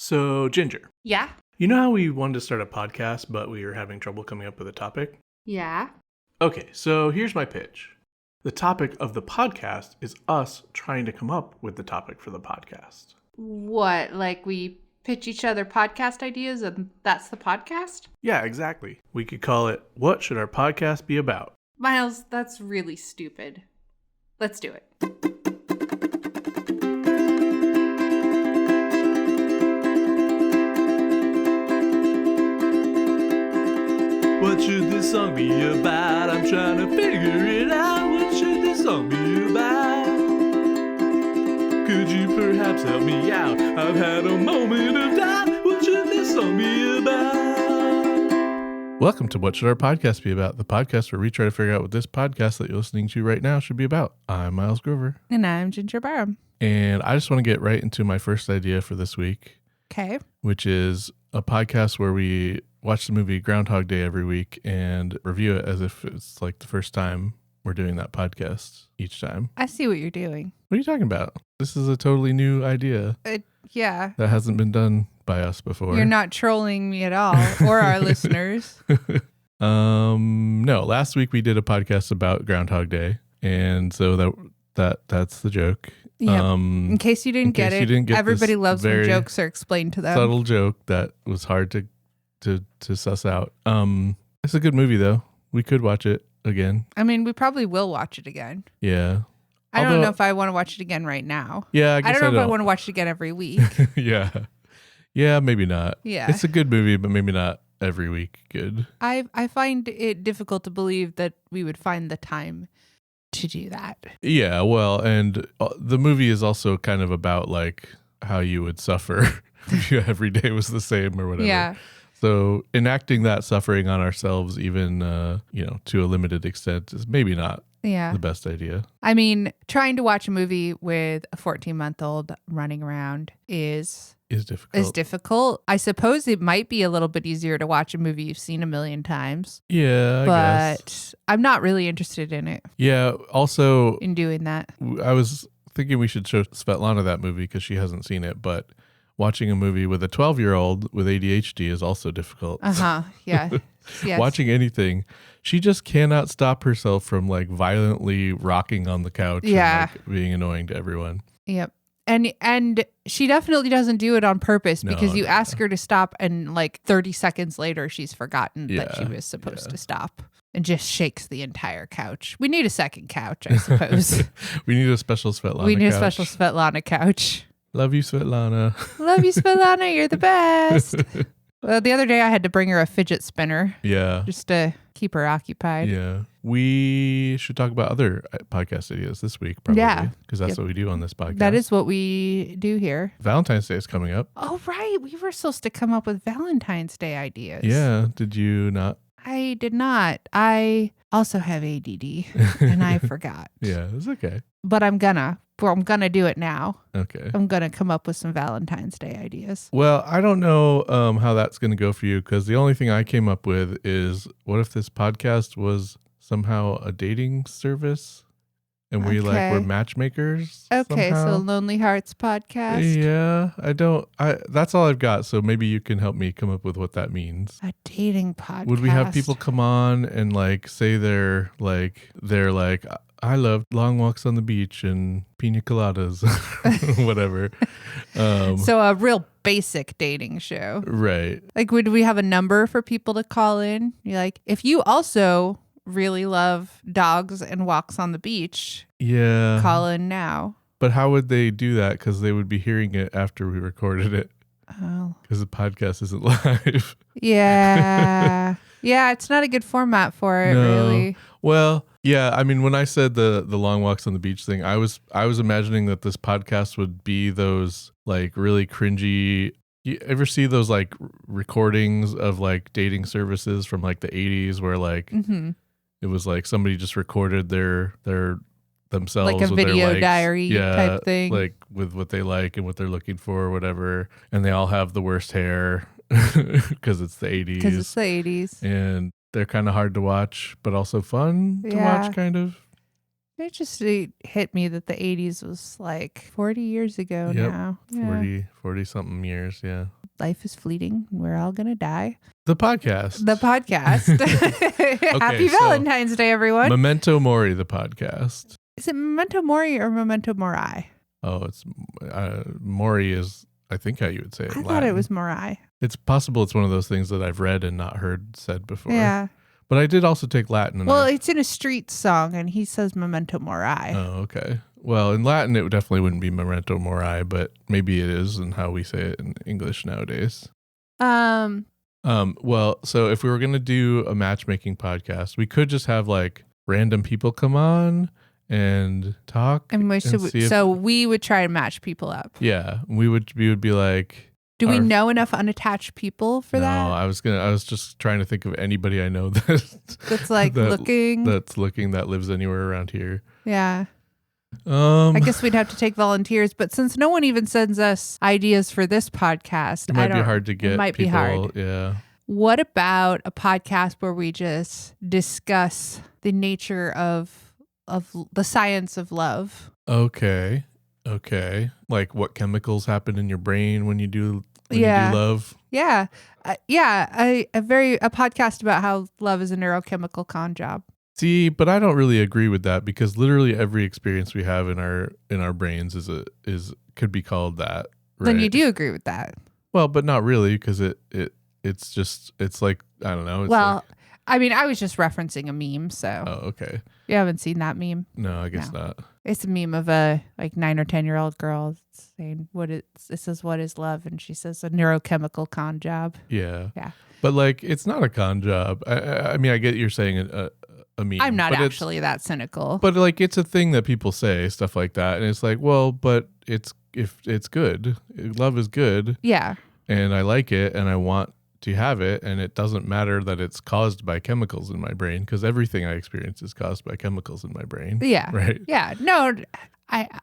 So, Ginger. Yeah? You know how we wanted to start a podcast, but we were having trouble coming up with a topic? Yeah. Okay, so here's my pitch. The topic of the podcast is us trying to come up with the topic for the podcast. What, like we pitch each other podcast ideas and that's the podcast? Yeah, exactly. We could call it, What Should Our Podcast Be About? Miles, that's really stupid. Let's do it. What should this song be about? I'm trying to figure it out. What should this song be about? Could you perhaps help me out? I've had a moment of doubt. What should this song be about? Welcome to What Should Our Podcast Be About? The podcast where we try to figure out what this podcast that you're listening to right now should be about. I'm Miles Grover. And I'm Ginger Barham. And I just want to get right into my first idea for this week. Okay. Which is a podcast where we watch the movie Groundhog Day every week and review it as if it's like the first time we're doing that podcast each time. I see what you're doing. What are you talking about? This is a totally new idea. Yeah. That hasn't been done by us before. You're not trolling me at all or our listeners. No, last week we did a podcast about Groundhog Day, and so that's the joke. Yep. In case you didn't get it, everybody loves when jokes are explained to them. Subtle joke that was hard to suss out. It's a good movie though. We could watch it again. I mean, we probably will watch it again. Yeah. I don't know if I want to watch it again right now. Yeah, I guess I don't know if I want to watch it again every week. Yeah. Yeah, maybe not. Yeah. It's a good movie, but maybe not every week good. I find it difficult to believe that we would find the time to do that. Yeah, well, and the movie is also kind of about like how you would suffer if every day was the same or whatever. Yeah. So enacting that suffering on ourselves, even to a limited extent, is maybe not the best idea. I mean, trying to watch a movie with a 14-month-old running around is difficult. I suppose it might be a little bit easier to watch a movie you've seen a million times. Yeah, I guess. But I'm not really interested in it. Yeah, also in doing that. I was thinking we should show Svetlana that movie because she hasn't seen it, but watching a movie with a 12-year-old with ADHD is also difficult. Yeah. Yes. Watching anything, she just cannot stop herself from like violently rocking on the couch and like being annoying to everyone. Yep. And she definitely doesn't do it on purpose because you ask her to stop and like 30 seconds later she's forgotten that she was supposed to stop and just shakes the entire couch. We need a second couch, I suppose. We need a special Svetlana couch. We need a special Svetlana couch. Love you, Svetlana. Love you, Svetlana. You're the best. Well, the other day I had to bring her a fidget spinner. Yeah. Just to keep her occupied. Yeah. We should talk about other podcast ideas this week, probably. Yeah. Because that's what we do on this podcast. That is what we do here. Valentine's Day is coming up. Oh, right. We were supposed to come up with Valentine's Day ideas. Yeah. Did you not? I did not. I also have ADD and I forgot. Yeah, it's okay. But I'm gonna do it now. Okay. I'm gonna come up with some Valentine's Day ideas. Well, I don't know how that's gonna go for you because the only thing I came up with is what if this podcast was somehow a dating service and we're matchmakers? Okay, somehow? So Lonely Hearts Podcast. Yeah, that's all I've got. So maybe you can help me come up with what that means. A dating podcast. Would we have people come on and like say they're like I love long walks on the beach and pina coladas, whatever. So a real basic dating show. Right. Like, would we have a number for people to call in? You're like, if you also really love dogs and walks on the beach, call in now. But how would they do that? Because they would be hearing it after we recorded it. Oh. Because the podcast isn't live. Yeah. Yeah, it's not a good format for it, really. Well, yeah, I mean, when I said the long walks on the beach thing, I was imagining that this podcast would be those like really cringy. You ever see those like recordings of like dating services from like the 80s where like it was like somebody just recorded their themselves like a with video their diary type thing, like with what they like and what they're looking for or whatever, and they all have the worst hair because it's the 80s. And they're kind of hard to watch but also fun to watch, kind of. It just hit me that the 80s was like 40 years ago now. 40 something years. Yeah. Life is fleeting. We're all going to die. The podcast. Happy Valentine's Day, everyone. Memento Mori, the podcast. Is it Memento Mori or Memento Mori? Oh, it's Mori is, I think, how you would say it. I thought it was Mori. It's possible it's one of those things that I've read and not heard said before. Yeah. But I did also take Latin. It's in a street song, and he says Memento Mori. Oh, okay. Well, in Latin, it definitely wouldn't be Memento Mori, but maybe it is in how we say it in English nowadays. Well, so if we were going to do a matchmaking podcast, we could just have like random people come on and talk. So we would try to match people up. Yeah, we would be like, do we know enough unattached people for that? No, I was just trying to think of anybody I know that's like looking that lives anywhere around here. Yeah. I guess we'd have to take volunteers, but since no one even sends us ideas for this podcast, it might be hard to get. It might be hard. Yeah. What about a podcast where we just discuss the nature of the science of love? Okay. Like what chemicals happen in your brain when you do love? Yeah. A podcast about how love is a neurochemical con job. See, but I don't really agree with that because literally every experience we have in our brains could be called that. Right? Then you do agree with that. Well, but not really because it's like, I don't know. I was just referencing a meme, so. Oh, okay. You haven't seen that meme? No, I guess not. It's a meme of a 9 or 10-year-old girl saying what is love, and she says a neurochemical con job. Yeah. Yeah. But like, it's not a con job. I mean, I get you're saying a meme. I'm not actually that cynical. But like, it's a thing that people say, stuff like that, and it's like, well, but if it's good, love is good. Yeah. And I like it, and I want to have it, and it doesn't matter that it's caused by chemicals in my brain because everything I experience is caused by chemicals in my brain. Yeah. Right. Yeah. No,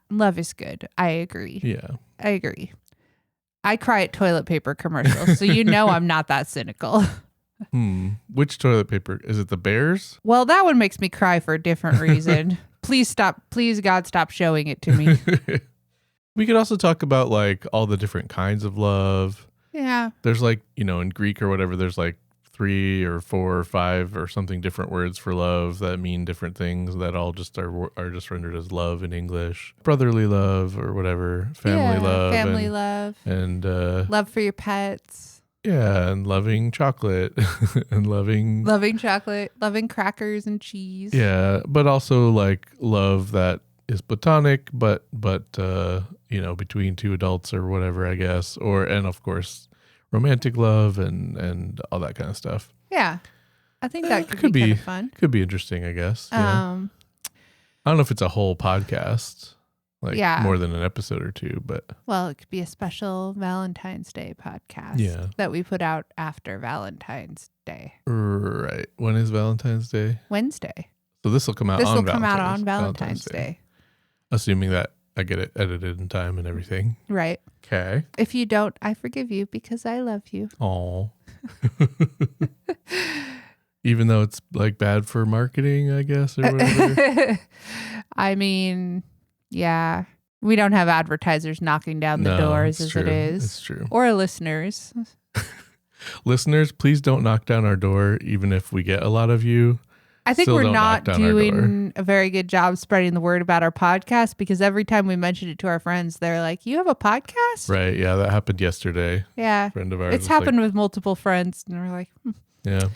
love is good. I agree. Yeah. I agree. I cry at toilet paper commercials, so I'm not that cynical. Which toilet paper? Is it the Bears? Well, that one makes me cry for a different reason. Please, God, stop showing it to me. We could also talk about like all the different kinds of love. Yeah. There's like, in Greek or whatever, there's like 3 or 4 or 5 or something different words for love that mean different things that all just are just rendered as love in English. Brotherly love or whatever. Family love. And love for your pets. Yeah, and loving chocolate and loving chocolate, loving crackers and cheese. Yeah, but also like love that is platonic, but between 2 adults or whatever, I guess, and of course romantic love and all that kind of stuff. Yeah, I think that could be kind of fun. Could be interesting, I guess. Yeah. I don't know if it's a whole podcast, more than an episode or 2, but it could be a special Valentine's Day podcast. That we put out after Valentine's Day. Right. When is Valentine's Day? Wednesday. So this will come out on Valentine's Day. Assuming that I get it edited in time and everything. Right. Okay. If you don't, I forgive you because I love you. Aw. Even though it's like bad for marketing, I guess, or whatever. I mean, yeah. We don't have advertisers knocking down the doors as it is. It's true. Or listeners. Listeners, please don't knock down our door, even if we get a lot of you. I think we're not doing a very good job spreading the word about our podcast because every time we mention it to our friends, they're like, you have a podcast? Right. Yeah, that happened yesterday. Yeah. A friend of ours. It's happened with multiple friends. And we're like, yeah.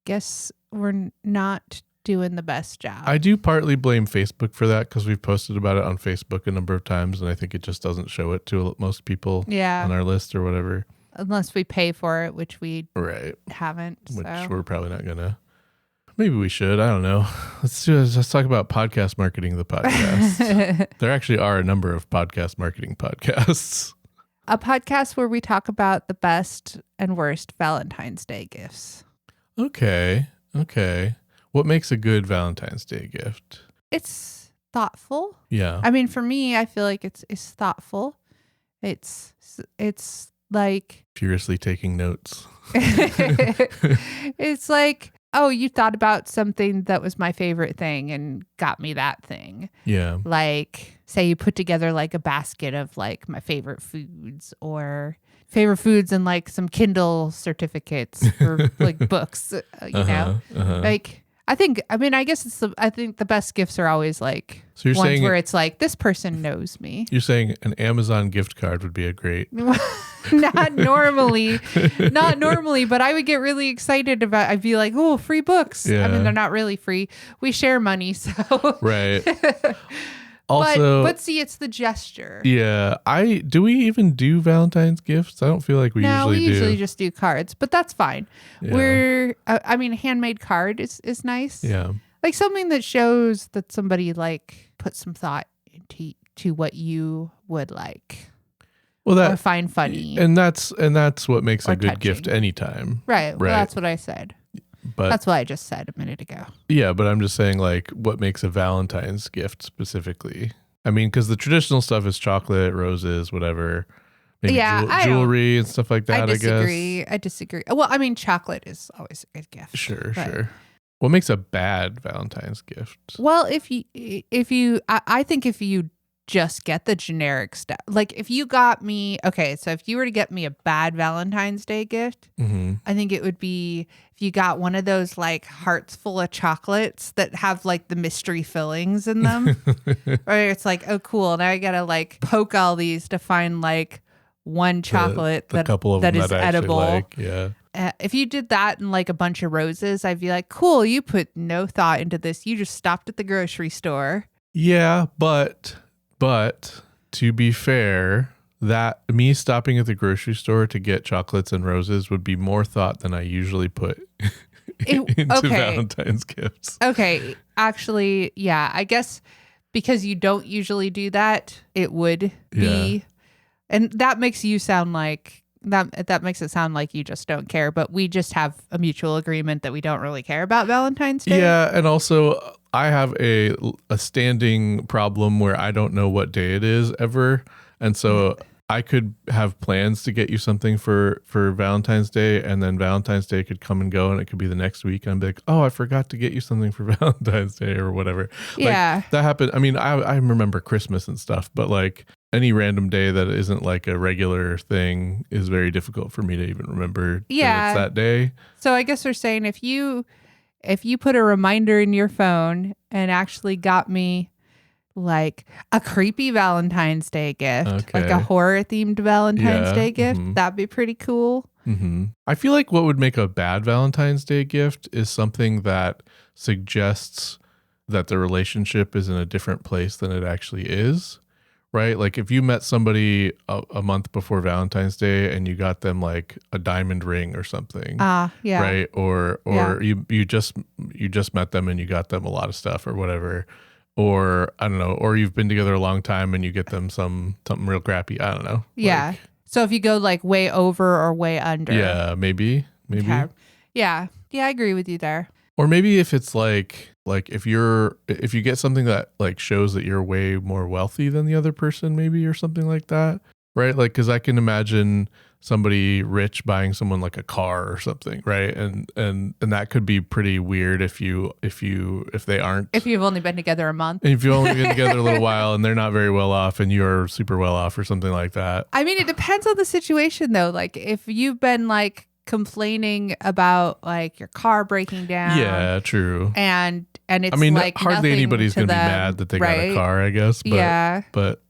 Guess we're not doing the best job. I do partly blame Facebook for that because we've posted about it on Facebook a number of times, and I think it just doesn't show it to most people on our list or whatever. Unless we pay for it, which we haven't. Which we're probably not going to. Maybe we should. I don't know. Let's talk about podcast marketing the podcast. There actually are a number of podcast marketing podcasts. A podcast where we talk about the best and worst Valentine's Day gifts. Okay. What makes a good Valentine's Day gift? It's thoughtful. Yeah. I mean, for me, I feel like it's thoughtful. It's like furiously taking notes. It's like oh, you thought about something that was my favorite thing and got me that thing. Yeah. Like, say you put together like a basket of like my favorite foods and like some Kindle certificates for like books, know? Like, I think the best gifts are always like so you're ones saying where it's like, this person knows me. You're saying an Amazon gift card would be a great... Not normally, but I would get really excited I'd be like, oh, free books. Yeah. I mean, they're not really free. We share money, so. Right. Also, but see, it's the gesture. Yeah. Do we even do Valentine's gifts? I don't feel like we usually do. We usually just do cards, but that's fine. Yeah. A handmade card is nice. Yeah. Like something that shows that somebody like put some thought into what you would like. Or find funny. And that's what makes a good touching. Gift anytime. Right. Well, that's what I said. But that's what I just said a minute ago. Yeah, but I'm just saying, like, what makes a Valentine's gift specifically? I mean, because the traditional stuff is chocolate, roses, whatever. Maybe jewelry and stuff like that, I guess. I disagree. Well, I mean, chocolate is always a good gift. Sure. What makes a bad Valentine's gift? Well, I think if you just get the generic stuff. Like if you got me, so if you were to get me a bad Valentine's Day gift, I think it would be if you got one of those like hearts full of chocolates that have like the mystery fillings in them. Or it's like, oh cool, now I gotta like poke all these to find like one chocolate that is edible. Like, yeah. If you did that and like a bunch of roses, I'd be like, cool, you put no thought into this. You just stopped at the grocery store. Yeah, but to be fair, that me stopping at the grocery store to get chocolates and roses would be more thought than I usually put into Valentine's gifts. Okay. Actually, yeah, I guess because you don't usually do that, it would be. And that makes you sound like that makes it sound like you just don't care, but we just have a mutual agreement that we don't really care about Valentine's Day. Yeah, and also I have a standing problem where I don't know what day it is ever. And so I could have plans to get you something for Valentine's Day, and then Valentine's Day could come and go, and it could be the next week. And I'd be like, oh, I forgot to get you something for Valentine's Day or whatever. Yeah. Like, that happened. I mean, I remember Christmas and stuff, but like any random day that isn't like a regular thing is very difficult for me to even remember that it's that day. So I guess we're saying if you put a reminder in your phone and actually got me like a creepy Valentine's Day gift, like a horror themed Valentine's Day gift, that'd be pretty cool. I feel like what would make a bad Valentine's Day gift is something that suggests that the relationship is in a different place than it actually is. Right? Like if you met somebody a month before Valentine's Day and you got them like a diamond ring or something. Right? Or you just met them and you got them a lot of stuff or whatever. Or I don't know, or you've been together a long time and you get them something real crappy. I don't know. Yeah. Like, so if you go like way over or way under. Yeah, maybe. Okay. Yeah, I agree with you there. Or maybe if it's like if you get something that like shows that you're way more wealthy than the other person, maybe, or something like that, right? Like, because I can imagine somebody rich buying someone like a car or something, right? And that could be pretty weird if they aren't. If you've only been together a month. And if you've only been together a little while and they're not very well off and you're super well off or something like that. I mean, it depends on the situation though. Like if you've been like complaining about like your car breaking down. Yeah, true. And it's, I mean, like hardly anybody's going to be mad that they got a car, I guess. But, but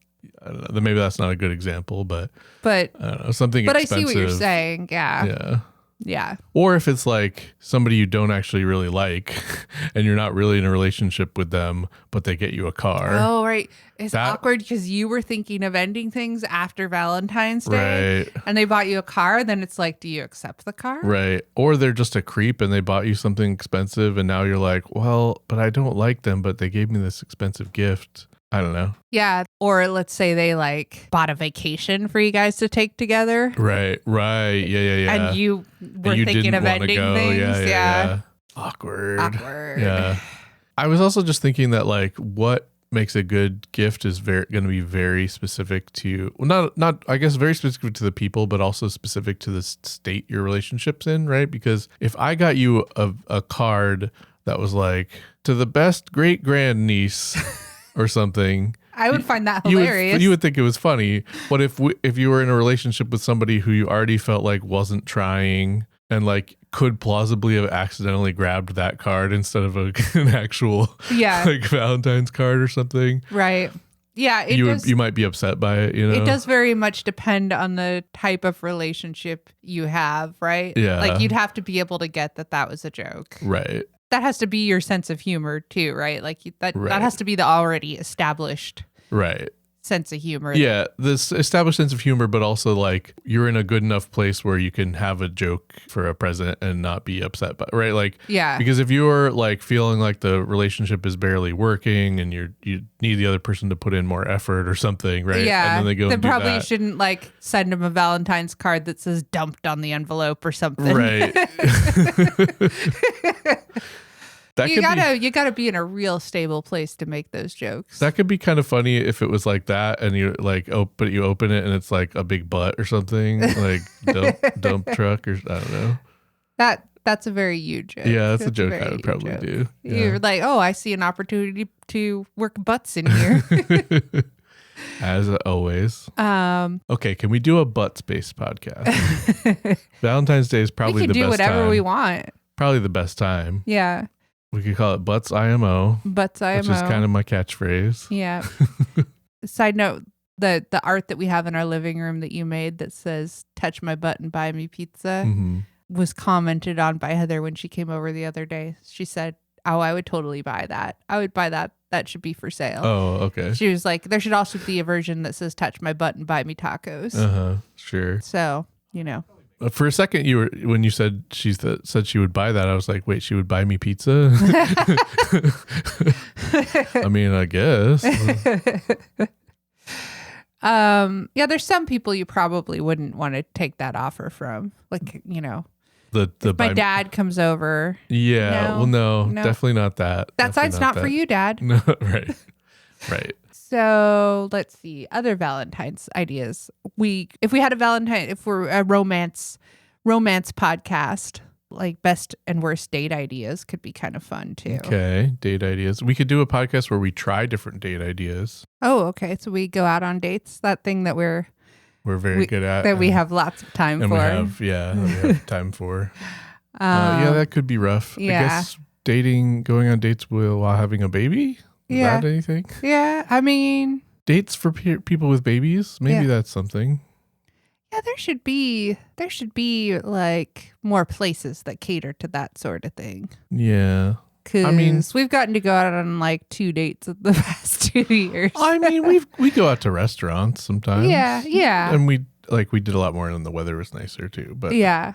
I don't know. Maybe that's not a good example, but I don't know, something expensive. But I see what you're saying. Yeah. Yeah. Or if it's like somebody you don't actually really like and you're not really in a relationship with them, but they get you a car. Oh, right. It's awkward because you were thinking of ending things after Valentine's Day. Right. And they bought you a car. Then it's like, do you accept the car? Right. Or they're just a creep and they bought you something expensive. And now you're like, well, but I don't like them, but they gave me this expensive gift. I don't know. Yeah. Or let's say they like bought a vacation for you guys to take together. Right. Yeah. And you were thinking of ending things. Yeah. Awkward. Yeah. I was also just thinking that like what makes a good gift is going to be very specific to, well, not I guess very specific to the people, but also specific to the state your relationship's in, right? Because if I got you a card that was like, to the best great grandniece or something, I would find that hilarious. You would think it was funny. But if you were in a relationship with somebody who you already felt like wasn't trying and like could plausibly have accidentally grabbed that card instead of an actual like Valentine's card or something. Right. Yeah. You might be upset by it, you know? It does very much depend on the type of relationship you have, right? Yeah. Like you'd have to be able to get that was a joke. Right. That has to be your sense of humor too, right? Like that has to be the already established sense of humor. Yeah, this established sense of humor, but also like you're in a good enough place where you can have a joke for a present and not be upset by, right? Like, because if you're like feeling like the relationship is barely working and you need the other person to put in more effort or something, right? Yeah, and then they go. Then probably you shouldn't like send them a Valentine's card that says "dumped" on the envelope or something, right? You gotta be in a real stable place to make those jokes. That could be kind of funny if it was like that, and you like you open it and it's like a big butt or something, like dump truck or I don't know. That's a very you joke. Yeah, that's a joke I would probably do. Yeah. You're like, oh, I see an opportunity to work butts in here. As always. Okay, can we do a butts-based podcast? Valentine's Day is probably the best time. We can do whatever we want. Probably the best time. Yeah. We could call it Butts IMO. Butts IMO. Which is kind of my catchphrase. Yeah. Side note, the art that we have in our living room that you made that says "touch my butt and buy me pizza" was commented on by Heather when she came over the other day. She said, "Oh, I would totally buy that. I would buy that. That should be for sale." Oh, okay. She was like, there should also be a version that says "touch my butt and buy me tacos." Sure. So, you know. For a second, when you said said she would buy that, I was like, wait, she would buy me pizza? I mean, I guess. Yeah, there's some people you probably wouldn't want to take that offer from. Like, you know, if my dad comes over. Yeah, no, definitely not that. That side's not for you, Dad. No, right. So let's see other Valentine's ideas. If we had if we're a romance podcast, like best and worst date ideas could be kind of fun too. Okay, date ideas. We could do a podcast where we try different date ideas. Oh, okay. So we go out on dates. That thing that we're very good at. That we have lots of time for. We have time for. Yeah, that could be rough. Yeah. I guess going on dates while having a baby. Is that anything? Yeah, I mean... Dates for people with babies? Maybe that's something. Yeah, there should be like more places that cater to that sort of thing. Yeah. Because we've gotten to go out on like 2 dates in the past 2 years. I mean, we go out to restaurants sometimes. Yeah. And we did a lot more when the weather was nicer too. But yeah.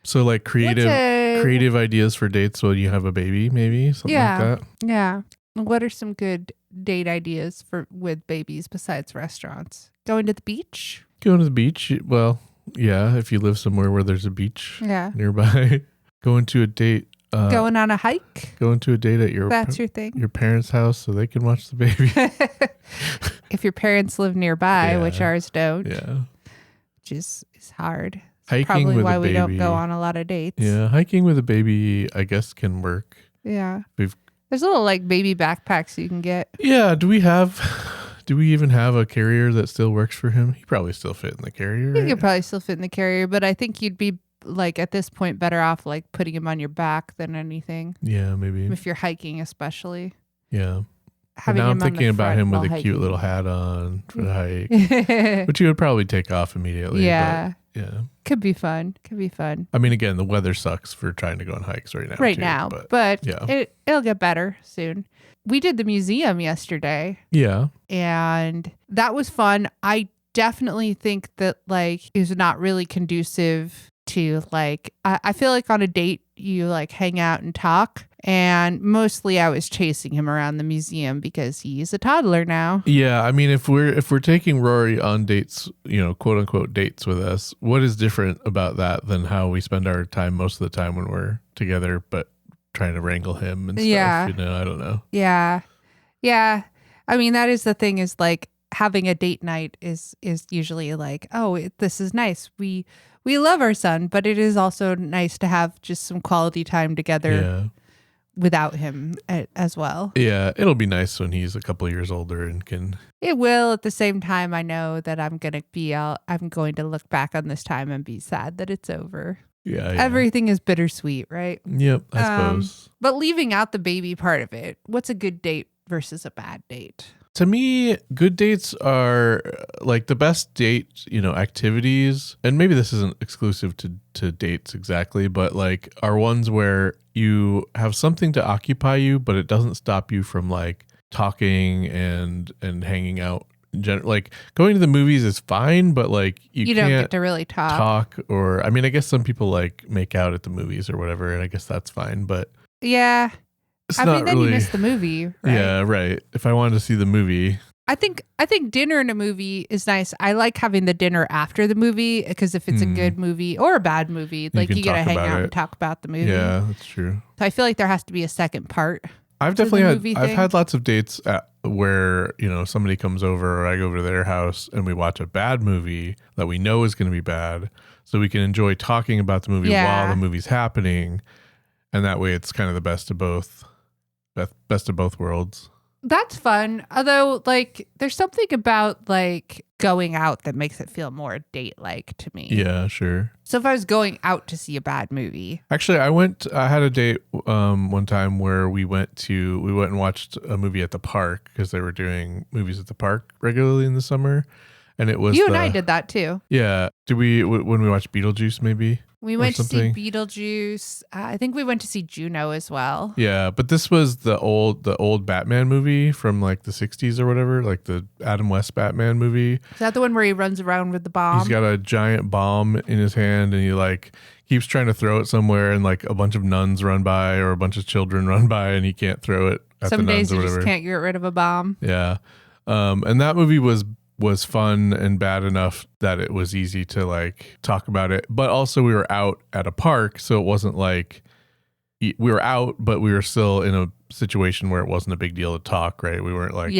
So like creative ideas for dates while you have a baby, maybe something like that. Yeah. What are some good date ideas with babies besides restaurants? Going to the beach? Going to the beach. Well, yeah, if you live somewhere where there's a beach nearby. Going to a date. Going on a hike? Going to a date at that's your thing. Your parents' house so they can watch the baby. If your parents live nearby, which ours don't. Yeah. Which is hard. Hiking probably with why a baby. We don't go on a lot of dates. Yeah, hiking with a baby, I guess, can work. Yeah. There's little like baby backpacks you can get. Yeah. Do we even have a carrier that still works for him? He probably still fit in the carrier. He could probably still fit in the carrier, but I think you'd be like at this point better off like putting him on your back than anything. Yeah, maybe. If you're hiking, especially. Yeah. Now I'm thinking about him with a cute little hat on for the hike, which he would probably take off immediately. Yeah. But, yeah. Could be fun. I mean, again, the weather sucks for trying to go on hikes right now. But it'll get better soon. We did the museum yesterday. Yeah. And that was fun. I definitely think that like is not really conducive to like, I feel like on a date, you like hang out and talk. And mostly I was chasing him around the museum because he's a toddler now. Yeah. I mean, if we're taking Rory on dates, quote unquote dates with us, what is different about that than how we spend our time most of the time when we're together, but trying to wrangle him and stuff? I don't know. Yeah. Yeah. I mean, that is the thing is like having a date night is usually like, oh, this is nice. We love our son, but it is also nice to have just some quality time together without him as well. Yeah, it'll be nice when he's a couple of years older and can. It will. At the same time, I know that I'm going to look back on this time and be sad that it's over. Yeah. Everything is bittersweet, right? Yep, I suppose. But leaving out the baby part of it, what's a good date versus a bad date? To me, good dates are like the best date, activities. And maybe this isn't exclusive to dates exactly, but like are ones where you have something to occupy you, but it doesn't stop you from like talking and hanging out. Like going to the movies is fine, but like you don't can't get to really talk. Or I mean, I guess some people like make out at the movies or whatever, and I guess that's fine. But yeah, then you miss the movie, right? Yeah, right. If I wanted to see the movie, I think dinner in a movie is nice. I like having the dinner after the movie because if it's a good movie or a bad movie, like you get to hang out and talk about the movie. Yeah, that's true. So I feel like there has to be a second part. I've had lots of dates where, somebody comes over or I go over to their house and we watch a bad movie that we know is going to be bad. So we can enjoy talking about the movie while the movie's happening. And that way it's kind of the best of both worlds. That's fun. Although, like, there's something about, like, going out that makes it feel more date-like to me. Yeah, sure. So if I was going out to see a bad movie. Actually, I had a date one time where we went and watched a movie at the park because they were doing movies at the park regularly in the summer. And it was and I did that too. Yeah. Did we, when we watched Beetlejuice maybe? We went to see Beetlejuice. I think we went to see Juno as well. Yeah, but this was the old Batman movie from like the 60s or whatever, like the Adam West Batman movie. Is that the one where he runs around with the bomb? He's got a giant bomb in his hand and he like keeps trying to throw it somewhere and like a bunch of nuns run by or a bunch of children run by and he can't throw it at the nuns or whatever. Some days you just can't get rid of a bomb. Yeah. And that movie was fun and bad enough that it was easy to like talk about it, but also we were out at a park, so it wasn't like we were out, but we were still in a situation where it wasn't a big deal to talk, right? We weren't like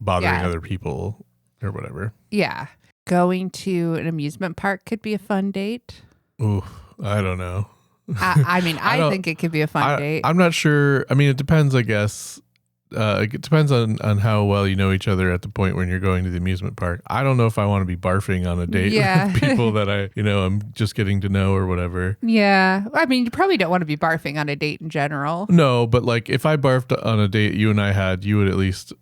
bothering other people or whatever. Yeah. Going to an amusement park could be a fun date. Ooh, I don't know. I think it could be a fun date. I'm not sure. I mean, it depends, I guess. It depends on how well you know each other at the point when you're going to the amusement park. I don't know if I want to be barfing on a date with people that I'm just getting to know or whatever. Yeah. I mean, you probably don't want to be barfing on a date in general. No, but like if I barfed on a date you and I had, you would at least,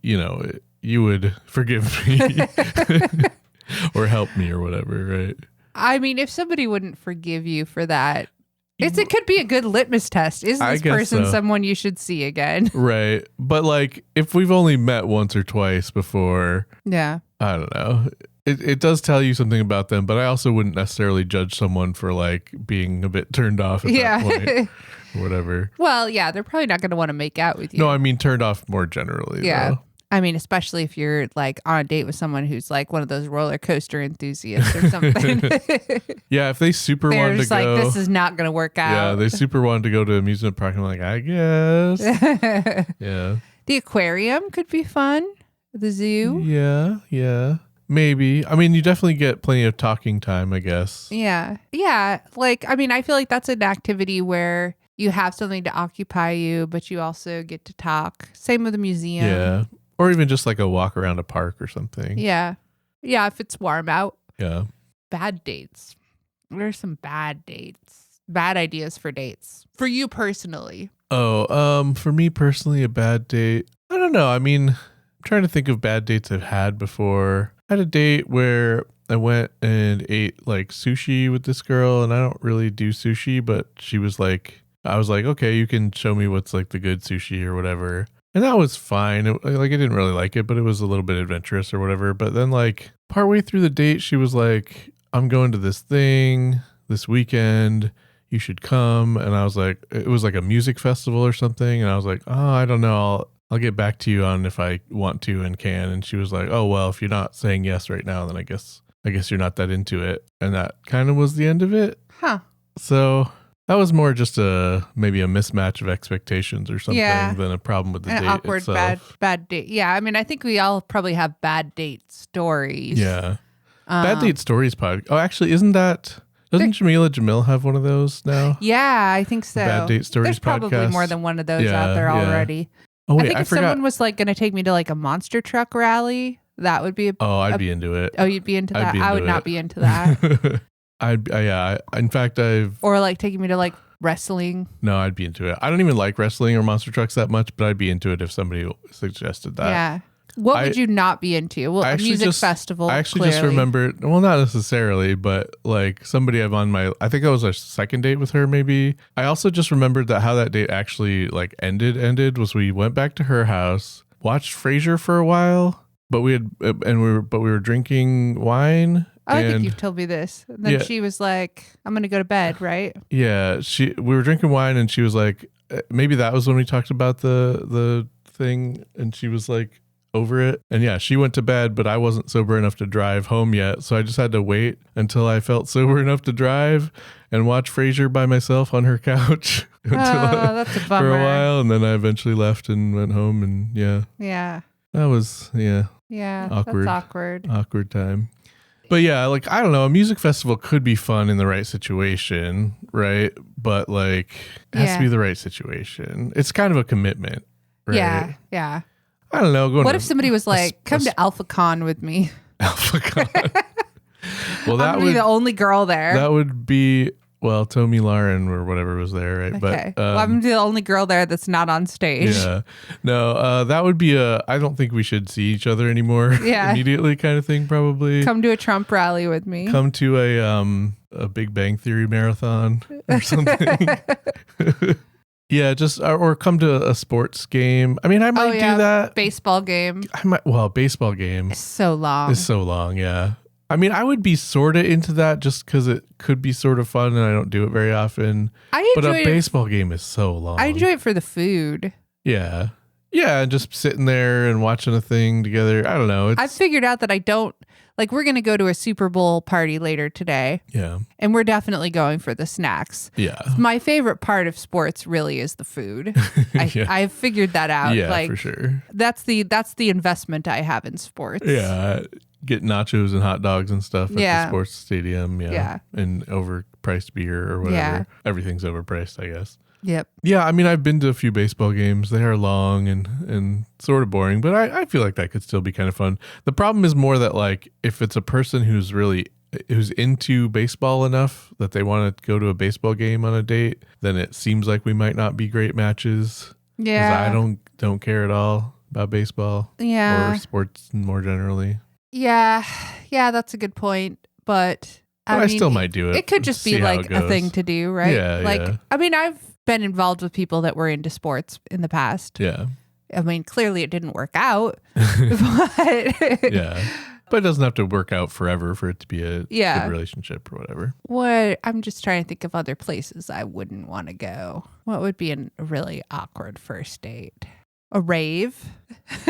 you would forgive me or help me or whatever, right? I mean, if somebody wouldn't forgive you for that, it could be a good litmus test. Is this person someone you should see again? Right. But like, if we've only met once or twice before, I don't know. It does tell you something about them, but I also wouldn't necessarily judge someone for like being a bit turned off at that point or whatever. Well, yeah, they're probably not going to want to make out with you. No, I mean, turned off more generally. Yeah. Though. I mean, especially if you're like on a date with someone who's like one of those roller coaster enthusiasts or something. Yeah, if they super wanted to go. Like, this is not going to work out. Yeah, they super wanted to go to amusement park. I'm like, I guess. Yeah. The aquarium could be fun. The zoo. Yeah. Maybe. I mean, you definitely get plenty of talking time, I guess. Yeah. Yeah. Like, I mean, I feel like that's an activity where you have something to occupy you, but you also get to talk. Same with a museum. Yeah. Or even just like a walk around a park or something. Yeah. Yeah, if it's warm out. Yeah. Bad dates. What are some bad dates? Bad ideas for dates. For you personally. Oh, for me personally, a bad date. I don't know. I mean, I'm trying to think of bad dates I've had before. I had a date where I went and ate like sushi with this girl, and I don't really do sushi, but she was like, I was like, okay, you can show me what's like the good sushi or whatever. And that was fine. I didn't really like it, but it was a little bit adventurous or whatever. But then like partway through the date, she was like, I'm going to this thing this weekend. You should come. And I was like, it was like a music festival or something. And I was like, oh, I don't know. I'll get back to you on if I want to and can. And she was like, oh, well, if you're not saying yes right now, then I guess you're not that into it. And that kind of was the end of it. Huh. So That was more just maybe a mismatch of expectations or something than a problem with the date awkward, itself. bad date. Yeah, I mean, I think we all probably have bad date stories. Yeah. Bad date stories podcast. Oh, actually, doesn't Jamila Jamil have one of those now? Yeah, I think so. Bad date stories There's probably podcast. more than one of those out there already. Oh, wait, I think if someone was like going to take me to like a monster truck rally, that would be I'd be into it. Oh, you'd be into that? I would not be into that. In fact, or like taking me to like wrestling. No, I'd be into it. I don't even like wrestling or monster trucks that much, but I'd be into it if somebody suggested that. Yeah. What would you not be into? Well, a music festival. I actually just remembered, well, not necessarily, but like somebody I think that was our second date with her maybe. I also just remembered that how that date actually like ended was we went back to her house, watched Frasier for a while, but we were drinking wine. I think you've told me this. And then she was like, I'm going to go to bed, right? Yeah. We were drinking wine and she was like, maybe that was when we talked about the thing. And she was like over it. And yeah, she went to bed, but I wasn't sober enough to drive home yet. So I just had to wait until I felt sober enough to drive and watch Frasier by myself on her couch that's a bummer. for a while. And then I eventually left and went home and Yeah. That was, awkward. That's awkward. Awkward time. But yeah, like, I don't know, a music festival could be fun in the right situation, right? But like, it has to be the right situation. It's kind of a commitment, right? Yeah. I don't know. What if somebody was like, come to AlphaCon with me? AlphaCon. Well, that would be the only girl there. That would be, well, Tommy Lauren or whatever was there, right? Okay. But I'm the only girl there that's not on stage. Yeah. No, that would be I don't think we should see each other anymore immediately kind of thing, probably. Come to a Trump rally with me. Come to a Big Bang Theory marathon or something. Yeah, just or come to a sports game. I mean, I might do that. Baseball game. Baseball game. It's so long. Yeah. I mean, I would be sort of into that just because it could be sort of fun and I don't do it very often. But a baseball game is so long. I enjoy it for the food. Yeah. Yeah, and just sitting there and watching a thing together. I don't know. I've figured out that I don't, like, we're going to go to a Super Bowl party later today. Yeah. And we're definitely going for the snacks. Yeah. My favorite part of sports really is the food. I've figured that out. Yeah, like, for sure. That's the investment I have in sports. Yeah. Get nachos and hot dogs and stuff at the sports stadium. Yeah. And overpriced beer or whatever. Yeah. Everything's overpriced, I guess. Yep. Yeah, I mean, I've been to a few baseball games. They are long and sort of boring, but I feel like that could still be kind of fun. The problem is more that, like, if it's a person who's into baseball enough that they want to go to a baseball game on a date, then it seems like we might not be great matches. Yeah. 'Cause I don't care at all about baseball. Yeah. Or sports more generally. Yeah. Yeah, that's a good point. But I mean, still might do it. It could just be like a thing to do, right? Yeah. Like, I mean, I've been involved with people that were into sports in the past. Yeah. I mean, clearly it didn't work out. But yeah. But it doesn't have to work out forever for it to be a good relationship or whatever. I'm just trying to think of other places I wouldn't want to go. What would be a really awkward first date? A rave?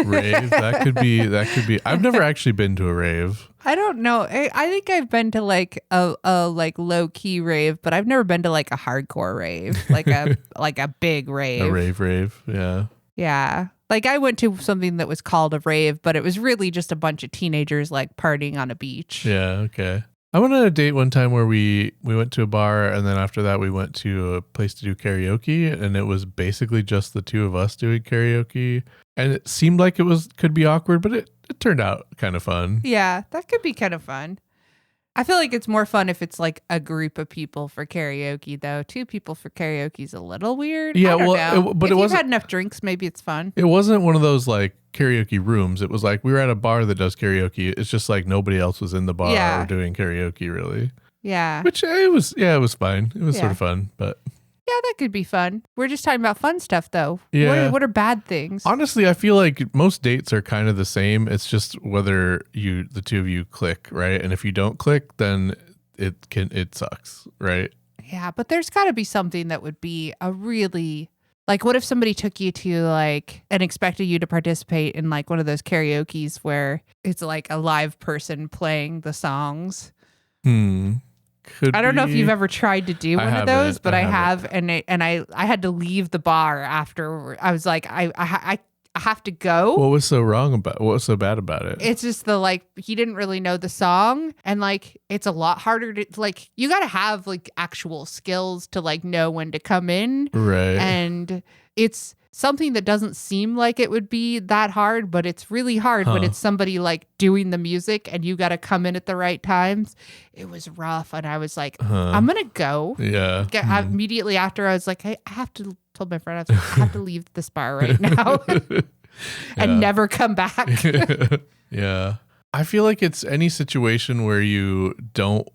Rave? That could be. I've never actually been to a rave. I don't know. I think I've been to like a like low key rave, but I've never been to like a hardcore rave, like a big rave. A rave. Yeah. Yeah. Like I went to something that was called a rave, but it was really just a bunch of teenagers like partying on a beach. Yeah. Okay. I went on a date one time where we went to a bar and then after that we went to a place to do karaoke and it was basically just the two of us doing karaoke and it seemed like could be awkward, but it turned out kind of fun. Yeah, that could be kind of fun. I feel like it's more fun if it's like a group of people for karaoke, though. 2 people for karaoke is a little weird. Yeah, I don't know. But if it wasn't. You've had enough drinks, maybe it's fun. It wasn't one of those like karaoke rooms. It was like we were at a bar that does karaoke. It's just like nobody else was in the bar or doing karaoke, really. Yeah. Which it was fine. It was sort of fun, but. Yeah, that could be fun. We're just talking about fun stuff, though. Yeah. What are bad things? Honestly, I feel like most dates are kind of the same. It's just whether the two of you click, right? And if you don't click, then it sucks, right? Yeah, but there's got to be something that would be a really, like, what if somebody took you to like and expected you to participate in like one of those karaoke's where it's like a live person playing the songs? I don't know if you've ever tried to do one of those, but I have, and I had to leave the bar after. I was like, I have to go. What was so bad about it? It's just he didn't really know the song, and it's a lot harder to you got to have actual skills to know when to come in. Right. And it's something that doesn't seem like it would be that hard, but it's really hard when it's somebody doing the music and you got to come in at the right times. It was rough. And I was like, I'm going to go. Yeah. Immediately after, I was like, hey, I have to, told my friend, I was like, I have to leave this bar right now and never come back. Yeah. I feel like it's any situation where you don't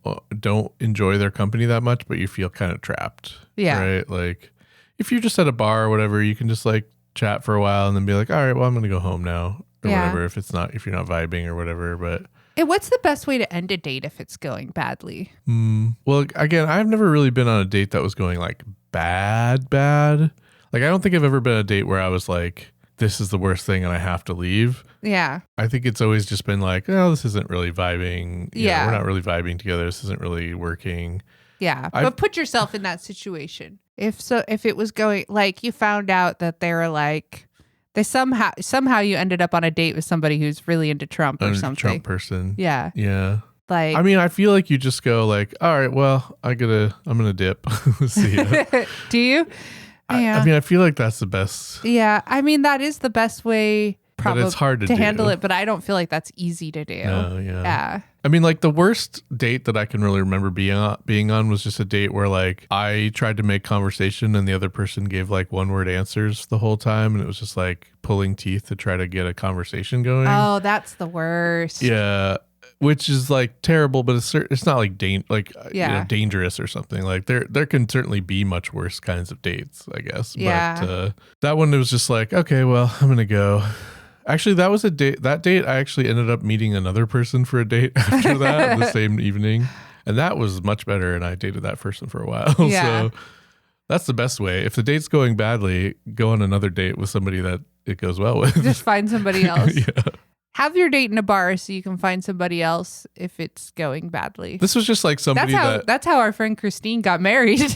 enjoy their company that much, but you feel kind of trapped. Yeah. Right? If you're just at a bar or whatever, you can just chat for a while and then be like, all right, well, I'm going to go home now or whatever. If you're not vibing or whatever, but. And what's the best way to end a date if it's going badly? Well, again, I've never really been on a date that was going bad. I don't think I've ever been on a date where I was like, this is the worst thing and I have to leave. Yeah. I think it's always just been oh, this isn't really vibing. Yeah. We're not really vibing together. This isn't really working. Yeah. But put yourself in that situation. If it was going you found out that they were they somehow you ended up on a date with somebody who's really into Trump or something. Trump person. Yeah. Yeah. I mean, I feel like you just go all right, well, I'm gonna dip. See ya. Do you? Yeah. I mean, I feel like that's the best. Yeah. I mean, that is the best way probably but it's hard to handle it, but I don't feel like that's easy to do. No, yeah. Yeah. I mean, the worst date that I can really remember being on was just a date where I tried to make conversation and the other person gave one-word answers the whole time, and it was just pulling teeth to try to get a conversation going. Oh, that's the worst. Yeah, which is terrible, but it's not dangerous or something. There can certainly be much worse kinds of dates, I guess. Yeah. But that one, it was just okay, well, I'm gonna go. Actually, that was a date. That date, I actually ended up meeting another person for a date after that the same evening. And that was much better. And I dated that person for a while. Yeah. So that's the best way. If the date's going badly, go on another date with somebody that it goes well with. Just find somebody else. Yeah. Have your date in a bar so you can find somebody else if it's going badly. This was just somebody that's how our friend Christine got married.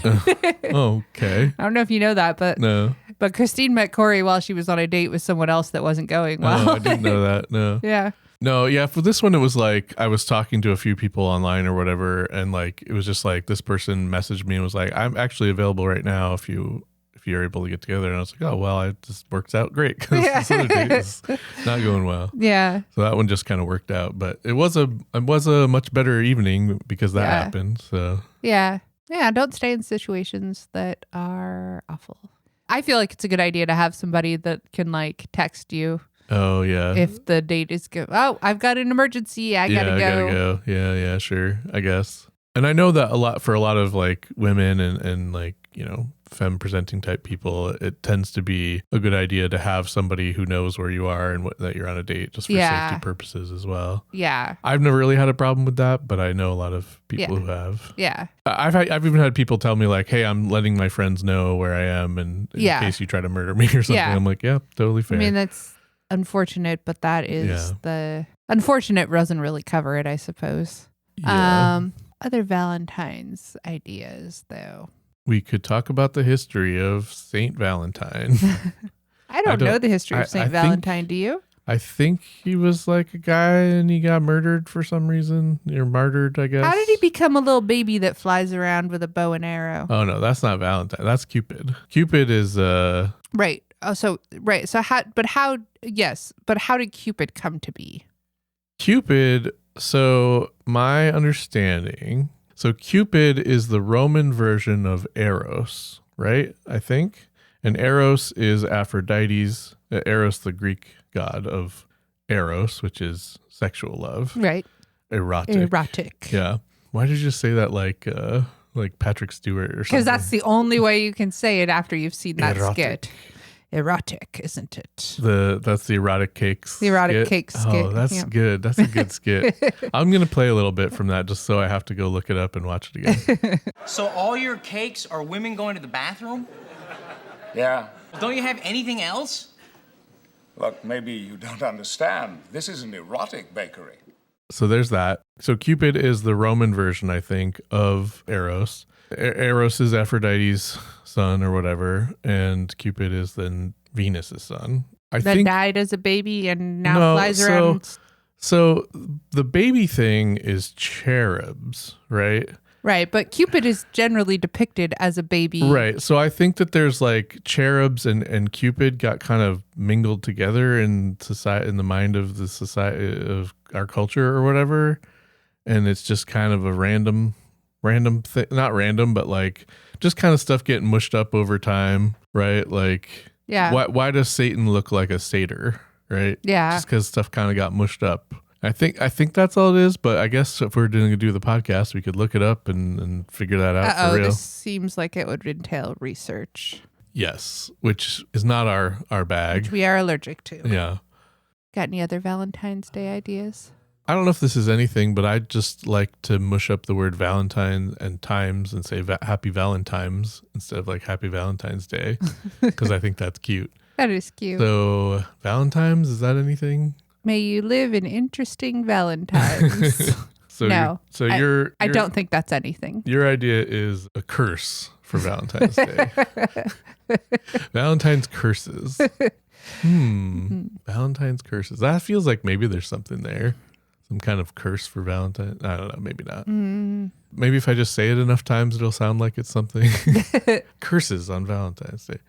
Okay. I don't know if you know that, but no. But Christine met Corey while she was on a date with someone else that wasn't going well. Oh, I didn't know that. No. Yeah. No, yeah. For this one, it was I was talking to a few people online or whatever, and it was just this person messaged me and was I'm actually available right now if you're able to get together. And I was like, oh, well, it just works out great because this other date is not going well. Yeah. So that one just kind of worked out, but it was a much better evening because that happened. So yeah. Yeah. Don't stay in situations that are awful. I feel like it's a good idea to have somebody that can text you. Oh yeah. If the date is good. Oh, I've got an emergency. I gotta go. Yeah, sure. I guess. And I know that for a lot of women and femme presenting type people, it tends to be a good idea to have somebody who knows where you are and that you're on a date just for safety purposes as well. Yeah. I've never really had a problem with that, but I know a lot of people who have. Yeah. I've even had people tell me hey, I'm letting my friends know where I am and in case you try to murder me or something. Yeah. I'm yeah, totally fair. I mean, that's unfortunate, but that is the unfortunate doesn't really cover it, I suppose. Yeah. Other Valentines ideas though. We could talk about the history of Saint Valentine. I don't know the history of Saint Valentine. Do you? I think he was a guy and he got murdered for some reason. Or martyred, I guess. How did he become a little baby that flies around with a bow and arrow? Oh, no, that's not Valentine. That's Cupid. Cupid is... Right. Oh, so, right. So how did Cupid come to be? Cupid, so my understanding... So Cupid is the Roman version of Eros, right? I think. And Eros is Aphrodite's, Eros, the Greek god of Eros, which is sexual love. Right. Erotic. Yeah. Why did you say that like Patrick Stewart or something? Because that's the only way you can say it after you've seen that skit. Erotic, isn't it? That's the erotic cakes. The erotic cake skit. Oh, that's good. That's a good skit. I'm gonna play a little bit from that just so I have to go look it up and watch it again. So all your cakes are women going to the bathroom? Yeah. Don't you have anything else? Look, maybe you don't understand. This is an erotic bakery. So there's that. So Cupid is the Roman version, I think, of Eros. Eros is Aphrodite's son or whatever, and Cupid is then Venus's son. I think died as a baby and now flies around. So the baby thing is cherubs, right? Right, but Cupid is generally depicted as a baby. Right. So I think that there's like cherubs and Cupid got kind of mingled together in society, in the mind of the society of our culture or whatever. And it's just kind of a random thing, not random, but like just kind of stuff getting mushed up over time, right? Like, yeah. Why does Satan look like a satyr, right? Yeah. Just because stuff kind of got mushed up. I think that's all it is, but I guess if we're going to do the podcast, we could look it up and figure that out for real. This seems like it would entail research. Yes, which is not our bag. Which we are allergic to. Yeah. Got any other Valentine's Day ideas? I don't know if this is anything, but I just like to mush up the word Valentine and times and say Happy Valentimes instead of like Happy Valentine's Day because I think that's cute. That is cute. So Valentimes, is that anything? May you live in interesting Valentines. No, I don't think that's anything. Your idea is a curse for Valentine's Day. Valentine's curses. Valentine's curses. That feels like maybe there's something there. Some kind of curse for Valentine. I don't know. Maybe not. Maybe if I just say it enough times, it'll sound like it's something. Curses on Valentine's Day.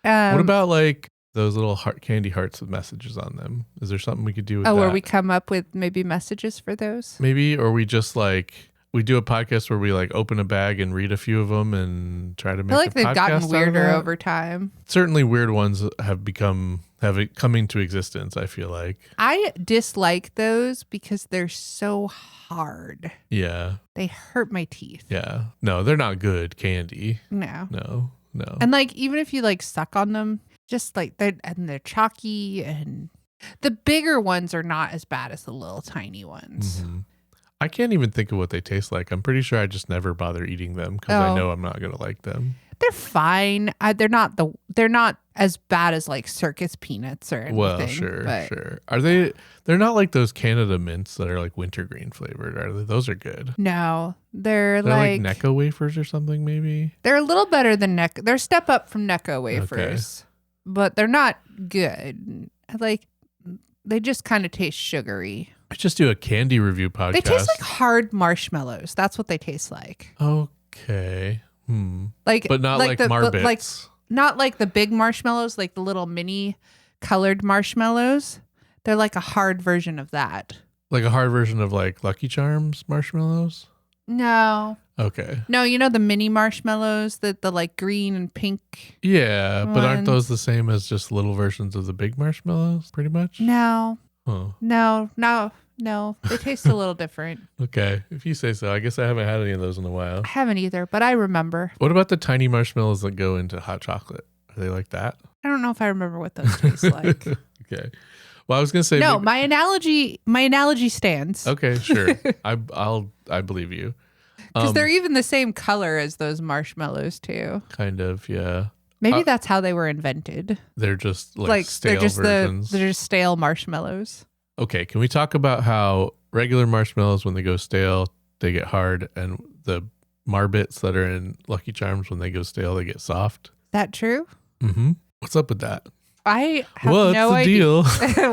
What about like those little candy hearts with messages on them? Is there something we could do with that? Where we come up with maybe messages for those? Maybe, or we just like, we do a podcast where we like open a bag and read a few of them and try to make I feel like they've gotten weirder over time. Certainly weird ones have come into existence, I feel like. I dislike those because they're so hard. Yeah. They hurt my teeth. Yeah. No, they're not good candy. No. No. And like, even if you like suck on them, just like they're chalky, and the bigger ones are not as bad as the little tiny ones. Mm-hmm. I can't even think of what they taste like. I'm pretty sure I just never bother eating them because I know I'm not going to like them. They're fine. They're not as bad as like circus peanuts or anything. Well, sure. They're not like those Canada mints that are like wintergreen flavored, are they? Those are good. No, they're like Necco wafers or something, maybe. They're a little better than Necco. They're a step up from Necco wafers, but they're not good. Like, they just kind of taste sugary. I just do a candy review podcast. They taste like hard marshmallows. That's what they taste like. Okay. Like, but not like Marbits. Not like the big marshmallows, like the little mini colored marshmallows. They're like a hard version of that. Like a hard version of like Lucky Charms marshmallows? No. Okay. No, you know the mini marshmallows, the like green and pink. Yeah, but aren't those the same as just little versions of the big marshmallows, pretty much? No. Oh. No. They taste a little different. Okay. If you say so. I guess I haven't had any of those in a while. I haven't either, but I remember. What about the tiny marshmallows that go into hot chocolate? Are they like that? I don't know if I remember what those taste like. Okay. Well, I was going to say no. My analogy stands. Okay, sure. I believe you. Because they're even the same color as those marshmallows too. Kind of, yeah. Maybe that's how they were invented. They're just like stale versions. They're just stale marshmallows. Okay, can we talk about how regular marshmallows, when they go stale, they get hard, and the Marbits that are in Lucky Charms, when they go stale, they get soft? That true? Mm-hmm. What's up with that? I have no idea.